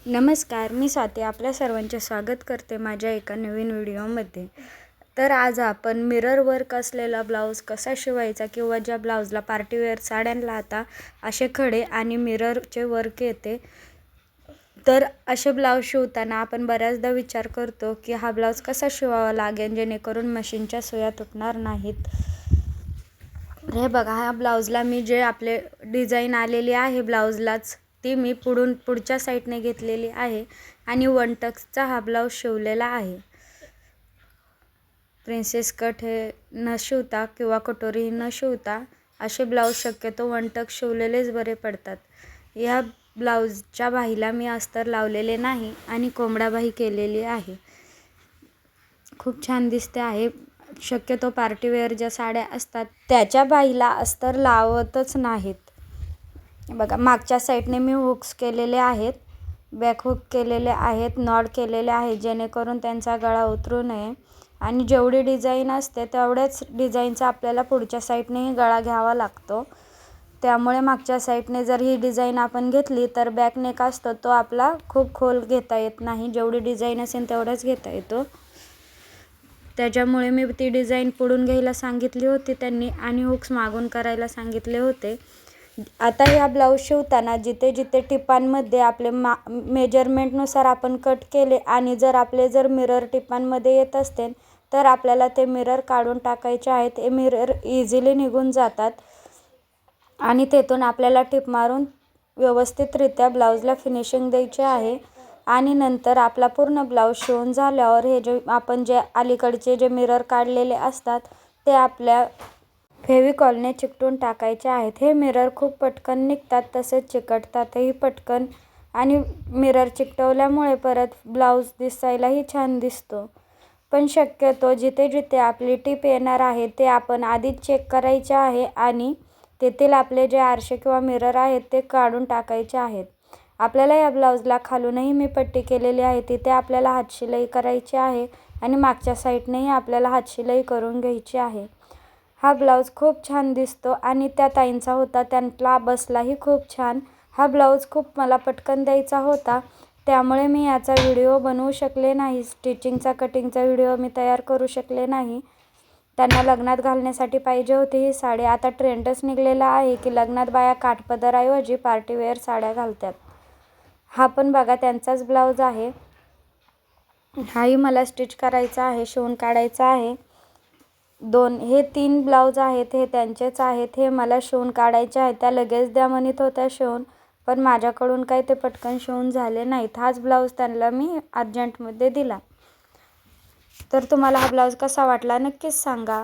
नमस्कार, मी स्वाती आपल्या सर्वांचे स्वागत करते माझ्या एका नवीन व्हिडिओमध्ये. तर आज आपण मिरर वर्क असलेला ब्लाऊज कसा शिवायचा किंवा ज्या ब्लाऊजला पार्टीवेअर साड्यांना आता असे खडे आणि मिररचे वर्क येते. तर असे ब्लाऊज शिवताना आपण बऱ्याचदा विचार करतो की हा ब्लाऊज कसा शिवावा लागेल जेणेकरून मशीनच्या सुया तुटणार नाहीत. हे बघा, ह्या ब्लाऊजला मी जे आपले डिझाईन आलेली आहे ब्लाऊजलाच ती मी पुढच्या साईडने घेतलेली आहे आणि वन टक्सचा हा ब्लाऊज शिवलेला आहे. प्रिन्सेस कट हे न शिवता किंवा कटोरी न शिवता असे ब्लाऊज शक्यतो वन टक्स शिवलेलेच बरे पडतात. या ब्लाऊजच्या बाहीला मी अस्तर लावलेले नाही आणि कोंबडा बाही केलेली आहे. खूप छान दिसते आहे. शक्यतो पार्टीवेअर ज्या साड्या असतात त्याच्या बाहीला अस्तर लावतच नाहीत. बघा, मागच्या साईडने मी हुक्स केलेले आहेत, बॅक हुक केलेले आहेत, नॉट केलेले आहेत जेणेकरून त्यांचा गळा उतरू नये. आणि जेवढी डिझाईन असते तेवढ्याच डिझाईनचा आपल्याला पुढच्या साईडनेही गळा घ्यावा लागतो. त्यामुळे मागच्या साईडने जर ही डिझाईन आपण घेतली तर बॅक नेक असतो तो आपला खूप खोल घेता येत नाही. जेवढी डिझाईन असेल तेवढाच घेता येतो. त्याच्यामुळे मी ती डिझाईन पुढून घ्यायला सांगितली होती त्यांनी आणि हुक्स मागून करायला सांगितले होते. आता या ब्लाऊज शिवताना जिथे जिथे टिपांमध्ये आपले मेजरमेंटनुसार आपण कट केले आणि जर मिरर टिपांमध्ये येत असतील तर आपल्याला ते मिरर काढून टाकायचे आहेत. हे मिरर इझिली निघून जातात आणि तेथून आपल्याला टिप मारून व्यवस्थितरित्या ब्लाऊजला फिनिशिंग द्यायचे आहे. आणि नंतर आपला पूर्ण ब्लाऊज शिवून झाल्यावर हे आपण अलीकडचे जे मिरर काढलेले असतात ते आपल्या फेविकॉलने चिकटून टाकायचे आहेत. हे मिरर खूप पटकन निघतात, तसेच चिकटतातही पटकन आणि मिरर चिकटवल्यामुळे परत ब्लाऊज दिसायलाही छान दिसतो. पण शक्यतो जिथे जिथे आपली टीप येणार आहे ते आपण आधीच चेक करायचे आहे आणि तेथील आपले जे आरसे किंवा मिरर आहेत ते काढून टाकायचे आहेत. आपल्याला या ब्लाऊजला खालूनही मी पट्टी केलेली आहे, तिथे आपल्याला हातशिलाई करायची आहे आणि मागच्या साईडनेही आपल्याला हातशिलाई करून घ्यायची आहे. हा ब्लाऊज खूप छान दिसतो आणि त्या ताईंचा होता, त्यांना बसलाही खूप छान. हा ब्लाऊज खूप मला पटकन द्यायचा होता त्यामुळे मी याचा व्हिडिओ बनवू शकले नाही. स्टिचिंगचा कटिंगचा व्हिडिओ मी तयार करू शकले नाही. त्यांना लग्नात घालण्यासाठी पाहिजे होती ही साडी. आता ट्रेंडच निघलेला आहे की लग्नात बाया काठपदराऐवजी पार्टीवेअर साड्या घालतात. हा पण बघा त्यांचाच ब्लाऊज आहे. हाही मला स्टिच करायचा आहे, शिवून काढायचा आहे. हे 3 ब्लाऊज आहेत, हे त्यांचेच आहेत. हे मला शिवून काढायचे आहेत. त्या लगेच द्या म्हणत होत्या शिवून, पण माझ्याकडून काही ते पटकन शिवून झाले नाहीत. हाच ब्लाऊज त्यांना मी अर्जंटमध्ये दिला. तर तुम्हाला हा ब्लाऊज कसा वाटला नक्कीच सांगा.